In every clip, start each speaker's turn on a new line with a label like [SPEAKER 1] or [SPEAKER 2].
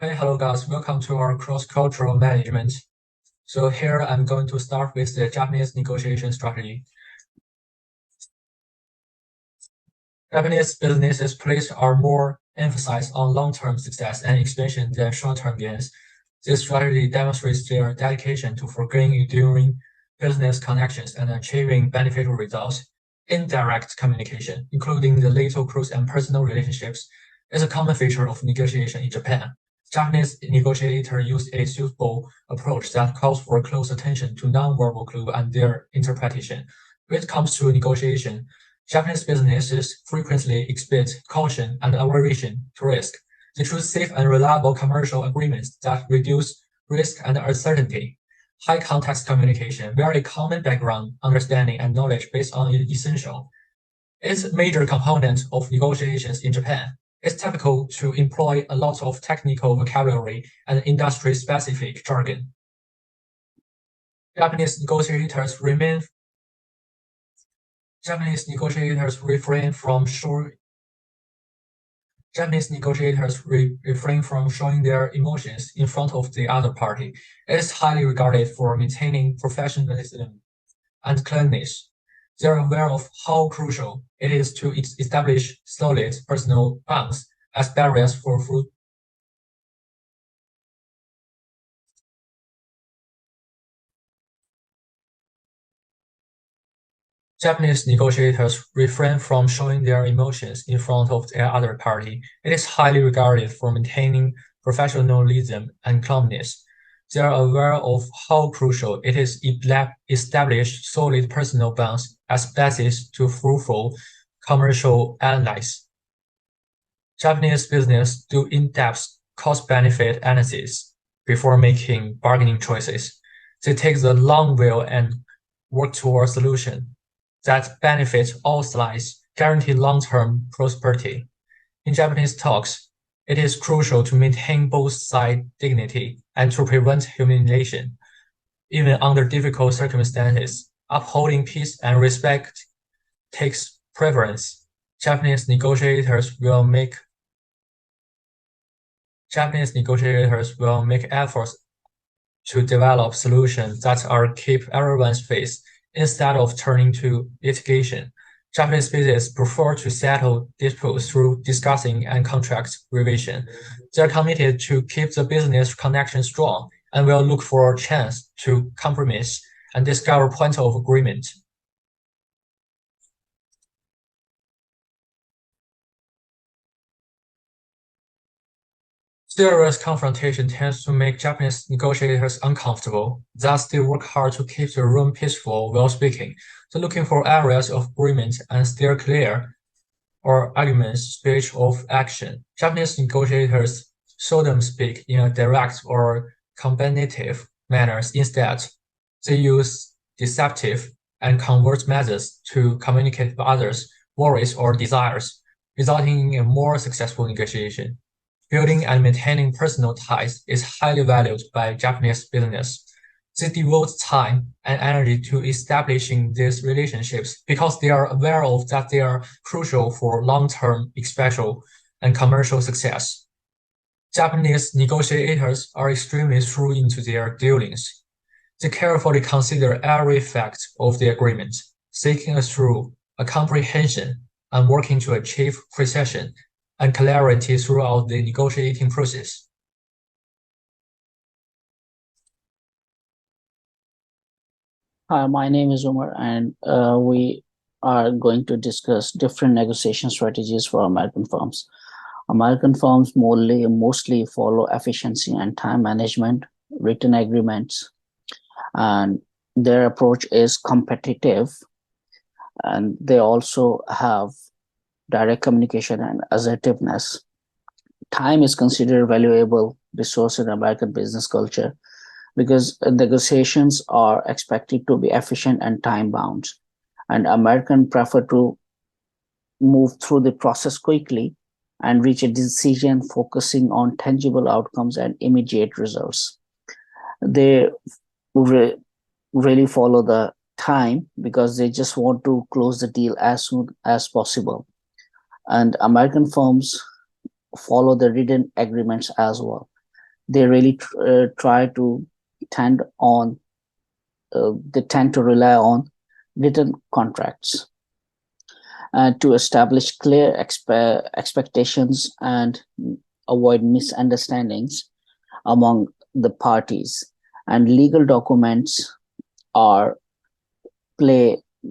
[SPEAKER 1] Hey, hello guys, welcome to our cross-cultural management. So here I'm going to start with the Japanese negotiation strategy. Japanese businesses place are more emphasis on long-term success and expansion than short-term gains. This strategy demonstrates their dedication to forgoing enduring business connections and achieving beneficial results. Indirect communication, including the little close and personal relationships, is a common feature of negotiation in Japan. Japanese negotiators use a suitable approach that calls for close attention to nonverbal clues and their interpretation. When it comes to negotiation, Japanese businesses frequently exhibit caution and aversion to risk. They choose safe and reliable commercial agreements that reduce risk and uncertainty. High context communication, very common background understanding and knowledge based on is essential. It's a major component of negotiations in Japan. It's typical to employ a lot of technical vocabulary and industry-specific jargon. Japanese negotiators remain Japanese negotiators refrain from showing their emotions in front of the other party. It is highly regarded for maintaining professionalism and cleanliness. They are aware of how crucial it is to establish solid personal bonds as barriers for Japanese negotiators refrain from showing their emotions in front of the other party. It is highly regarded for maintaining professionalism and calmness. They are aware of how crucial it is to establish solid personal bonds as basis to fruitful commercial allies. Japanese business do in-depth cost-benefit analysis before making bargaining choices. They take the long view and work toward a solution that benefits all sides, guarantee long-term prosperity. In Japanese talks, it is crucial to maintain both sides' dignity and to prevent humiliation. Even under difficult circumstances, upholding peace and respect takes preference. Japanese negotiators will make efforts to develop solutions that are keep everyone's face instead of turning to litigation. Japanese businesses prefer to settle disputes through discussing and contract revision. They're committed to keep the business connection strong and will look for a chance to compromise and discover point of agreement. Serious confrontation tends to make Japanese negotiators uncomfortable. Thus, they work hard to keep the room peaceful while speaking. They're looking for areas of agreement and steer clear or arguments speech of action. Japanese negotiators seldom speak in a direct or combative manner. Instead, they use deceptive and covert methods to communicate with others' worries or desires, resulting in a more successful negotiation. Building and maintaining personal ties is highly valued by Japanese business. They devote time and energy to establishing these relationships because they are aware of that they are crucial for long-term special and commercial success. Japanese negotiators are extremely shrewd into their dealings. They carefully consider every fact of the agreement, seeking a through a comprehension and working to achieve precision and clarity throughout the negotiating process.
[SPEAKER 2] Hi, my name is Umar, and we are going to discuss different negotiation strategies for American firms. American firms mostly follow efficiency and time management, written agreements, and their approach is competitive, and they also have direct communication and assertiveness. Time is considered a valuable resource in American business culture because negotiations are expected to be efficient and time bound. And Americans prefer to move through the process quickly and reach a decision focusing on tangible outcomes and immediate results. They really follow the time because they just want to close the deal as soon as possible. And American firms follow the written agreements as well. They really try to tend on they tend to rely on written contracts to establish clear expectations and avoid misunderstandings among the parties. And are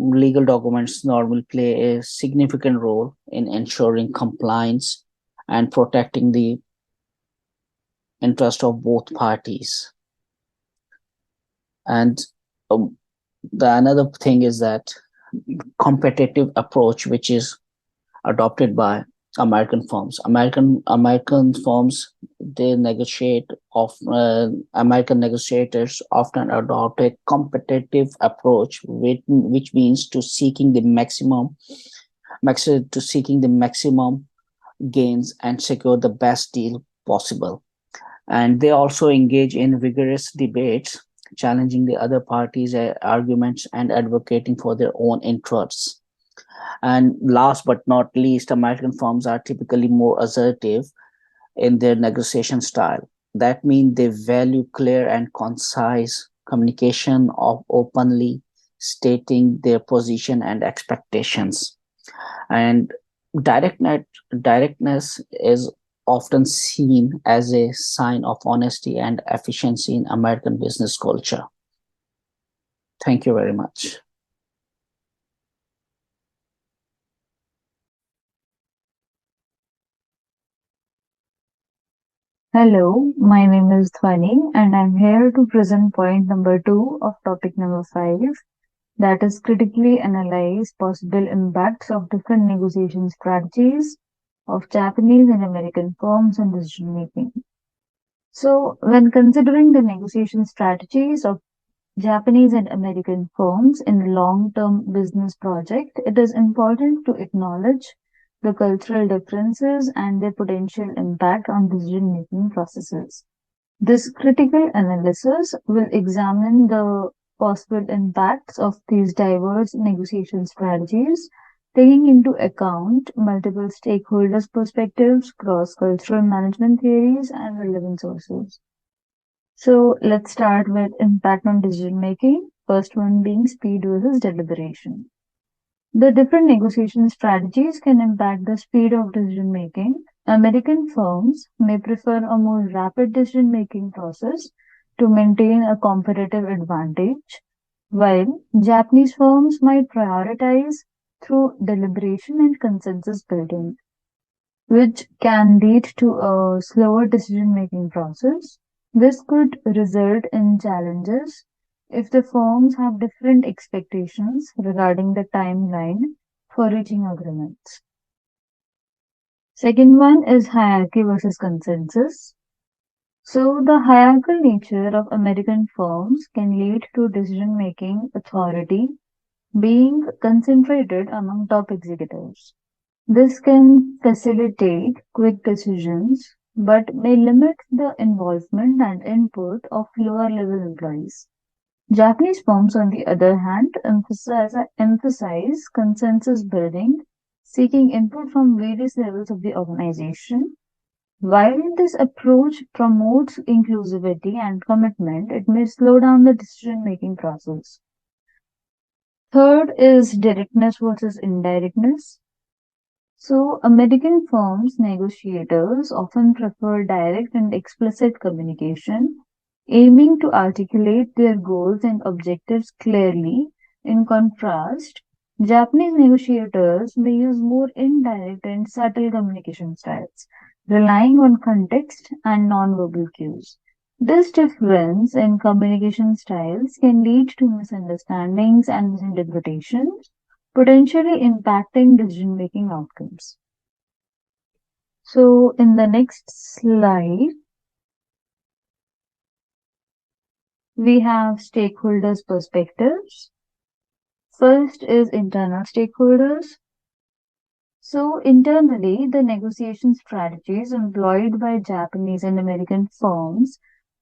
[SPEAKER 2] legal documents normally play a significant role in ensuring compliance and protecting the interest of both parties. And the another thing is that competitive approach, which is adopted by American firms. American firms, they negotiate of American negotiators often adopt a competitive approach, which means to seeking the maximum gains and secure the best deal possible. And they also engage in vigorous debates, challenging the other parties' arguments and advocating for their own interests. And last but not least, American firms are typically more assertive in their negotiation style. That means they value clear and concise communication of openly stating their position and expectations. And directness, directness is often seen as a sign of honesty and efficiency in American business culture. Thank you very much.
[SPEAKER 3] Hello, my name is Dhwani and I'm here to present point number 2 of topic number 5, that is critically analyze possible impacts of different negotiation strategies of Japanese and American firms on decision making. So, when considering the negotiation strategies of Japanese and American firms in a long-term business project, it is important to acknowledge the cultural differences and their potential impact on decision-making processes. This critical analysis will examine the possible impacts of these diverse negotiation strategies, taking into account multiple stakeholders' perspectives, cross-cultural management theories, and relevant sources. So let's start with impact on decision making. First one being speed versus deliberation. The different negotiation strategies can impact the speed of decision making. American firms may prefer a more rapid decision making process to maintain a competitive advantage, while Japanese firms might prioritize through deliberation and consensus building, which can lead to a slower decision making process. This could result in challenges if the firms have different expectations regarding the timeline for reaching agreements. Second one is hierarchy versus consensus. So, the hierarchical nature of American firms can lead to decision making authority being concentrated among top executives. This can facilitate quick decisions but may limit the involvement and input of lower level employees. Japanese firms, on the other hand, emphasize consensus building, seeking input from various levels of the organization. While this approach promotes inclusivity and commitment, it may slow down the decision making process. Third is directness versus indirectness. So, American firms negotiators often prefer direct and explicit communication, aiming to articulate their goals and objectives clearly. In contrast, Japanese negotiators may use more indirect and subtle communication styles, relying on context and nonverbal cues. This difference in communication styles can lead to misunderstandings and misinterpretations, potentially impacting decision making outcomes. So, in the next slide, we have stakeholders' perspectives. First is internal stakeholders. So, internally, the negotiation strategies employed by Japanese and American firms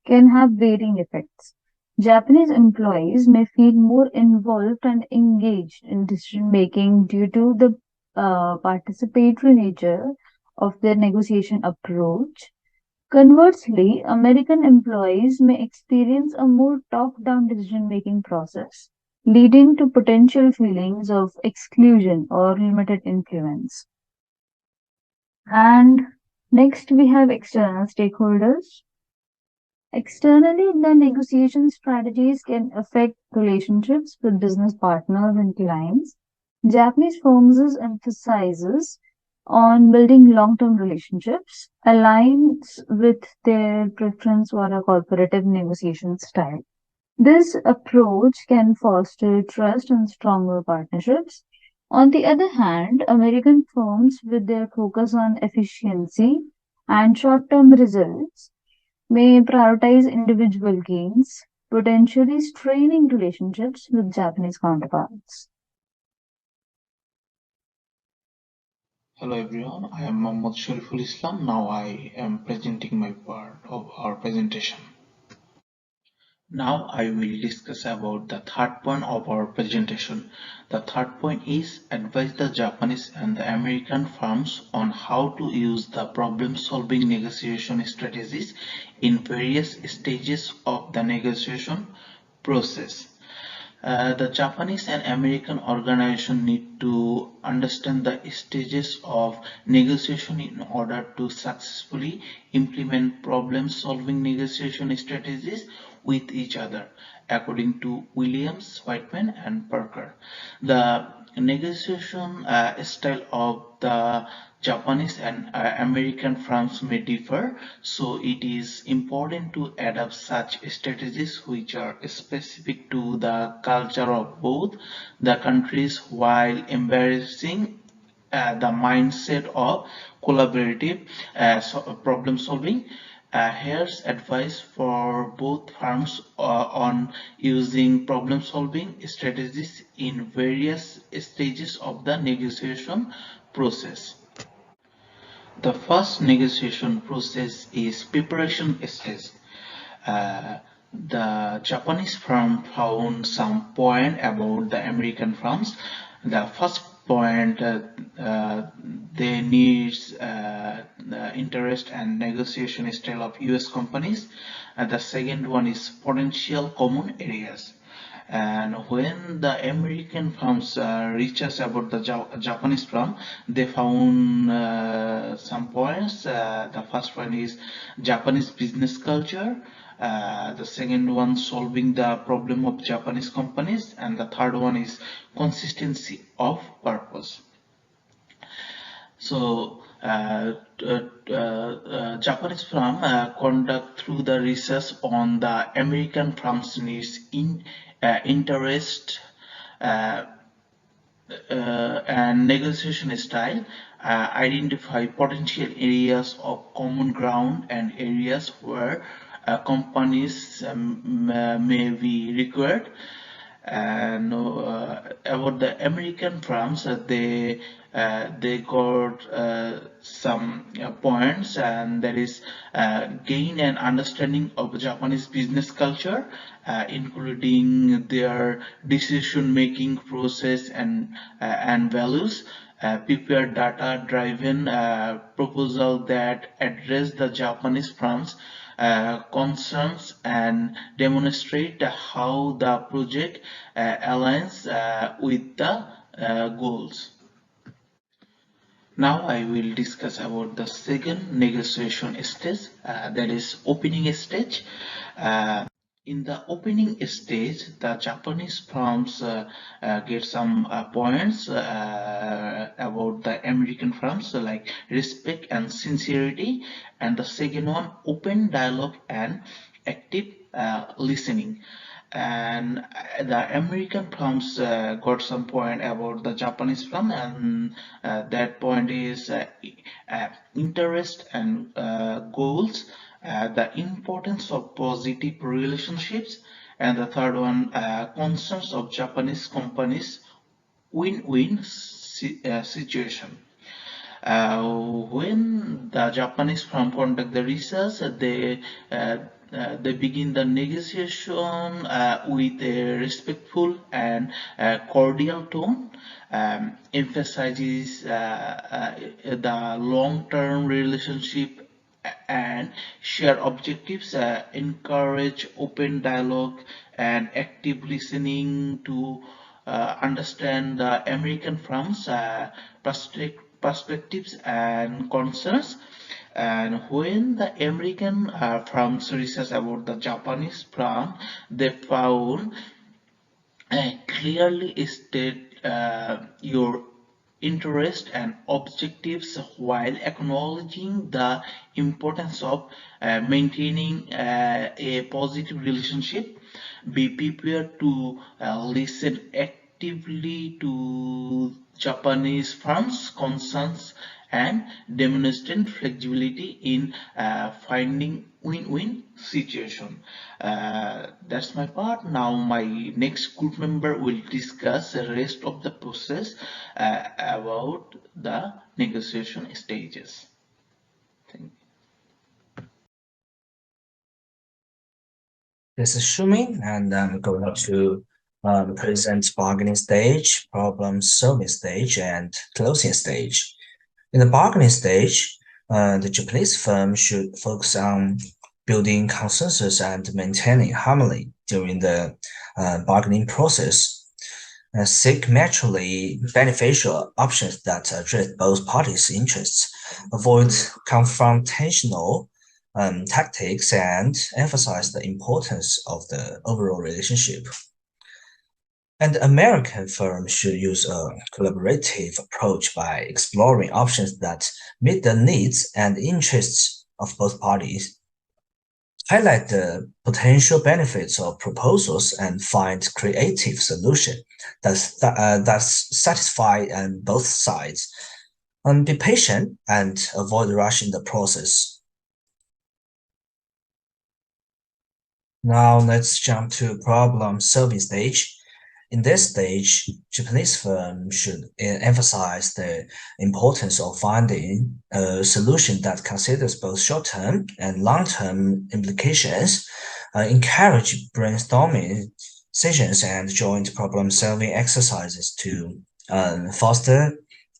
[SPEAKER 3] can have varying effects. Japanese employees may feel more involved and engaged in decision making due to the participatory nature of their negotiation approach. Conversely, American employees may experience a more top-down decision-making process, leading to potential feelings of exclusion or limited influence. And next, we have external stakeholders. Externally, the negotiation strategies can affect relationships with business partners and clients. Japanese firms emphasizes on building long-term relationships, aligns with their preference for a cooperative negotiation style. This approach can foster trust and stronger partnerships. On the other hand, American firms, with their focus on efficiency and short-term results, may prioritize individual gains, potentially straining relationships with Japanese counterparts.
[SPEAKER 4] Hello everyone, I am Mohammad Shariful Islam. Now I am presenting my part of our presentation. Now I will discuss about the third point of our presentation. The third point is advise the Japanese and the American firms on how to use the problem-solving negotiation strategies in various stages of the negotiation process. The Japanese and American organization need to understand the stages of negotiation in order to successfully implement problem-solving negotiation strategies with each other, according to Williams, Whiteman, and Parker. The negotiation style of the Japanese and American firms may differ, so it is important to adopt such strategies which are specific to the culture of both the countries while embracing the mindset of collaborative problem solving. Here's advice for both firms on using problem solving strategies in various stages of the negotiation process. The first negotiation process is preparation stage. Uh, the Japanese firm found some point about the American firms. The first point, they need the interest and negotiation style of US companies. The second one is potential common areas. And when the American firms research about the Japanese firm, they found some points. The first one is Japanese business culture. The second one, solving the problem of Japanese companies, and the third one is consistency of purpose. So Japanese firm conduct through the research on the American firm's needs in interest uh, and negotiation style, identify potential areas of common ground and areas where companies may be required. And about the American firms, they got some points, and that is gain an understanding of Japanese business culture, including their decision-making process and values. Prepare data-driven proposal that address the Japanese firms concerns and demonstrate how the project aligns with the goals. Now I will discuss about the second negotiation stage, that is opening stage. In the opening stage, the Japanese firms get some points about the American firms, so like respect and sincerity, and the second one, open dialogue and active listening. And the American firms got some point about the Japanese firm, and that point is interest and goals, the importance of positive relationships, and the third one, concerns of Japanese companies, win-win situation. When the Japanese firm conduct the research, they begin the negotiation with a respectful and cordial tone, emphasizes the long-term relationship and share objectives, encourage open dialogue and active listening to understand the American firms' perspectives and concerns. And when the American firms research about the Japanese firm, they found clearly state your interest and objectives while acknowledging the importance of maintaining a positive relationship. Be prepared to listen actively to Japanese firms' concerns and demonstrate flexibility in finding win-win situation. That's my part. Now my next group member will discuss the rest of the process about the negotiation stages. Thank you.
[SPEAKER 5] This is Shuming, and I'm going to present bargaining stage, problem solving stage, and closing stage. In the bargaining stage, the Japanese firm should focus on building consensus and maintaining harmony during the bargaining process. Seek mutually beneficial options that address both parties' interests, avoid confrontational tactics, and emphasize the importance of the overall relationship. And American firms should use a collaborative approach by exploring options that meet the needs and interests of both parties, highlight the potential benefits of proposals, and find creative solutions that satisfy both sides. And be patient and avoid rushing the process. Now let's jump to problem solving stage. In this stage, Japanese firms should emphasize the importance of finding a solution that considers both short-term and long-term implications, encourage brainstorming sessions and joint problem-solving exercises to foster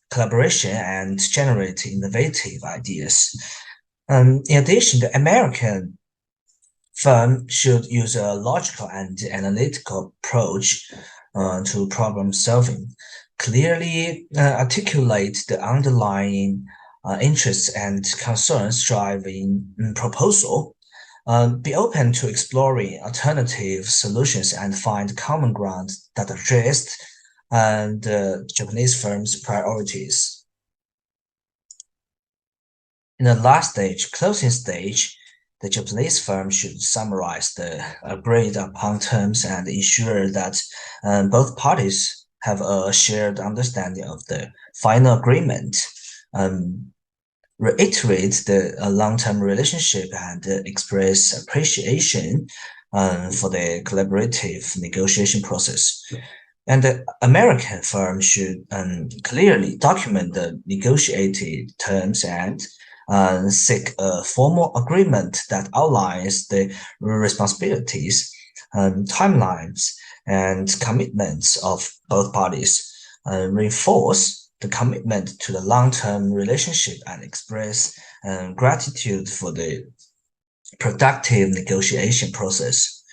[SPEAKER 5] collaboration and generate innovative ideas. In addition, the American firm should use a logical and analytical approach to problem solving, clearly articulate the underlying interests and concerns driving proposal, be open to exploring alternative solutions and find common ground that address the Japanese firm's priorities. In the last stage, closing stage, the Japanese firm should summarize the agreed upon terms and ensure that both parties have a shared understanding of the final agreement, reiterate the long-term relationship, and express appreciation for the collaborative negotiation process. And the American firm should clearly document the negotiated terms and seek a formal agreement that outlines the responsibilities, timelines, and commitments of both parties, reinforce the commitment to the long-term relationship, and express gratitude for the productive negotiation process.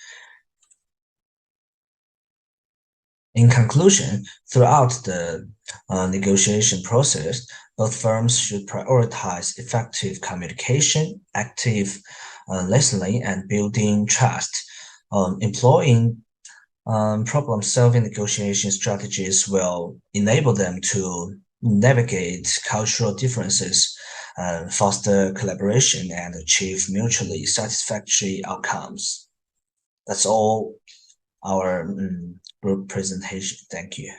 [SPEAKER 5] In conclusion, throughout the negotiation process, both firms should prioritize effective communication, active listening, and building trust. Employing problem-solving negotiation strategies will enable them to navigate cultural differences, foster collaboration, and achieve mutually satisfactory outcomes. That's all our group presentation. Thank you.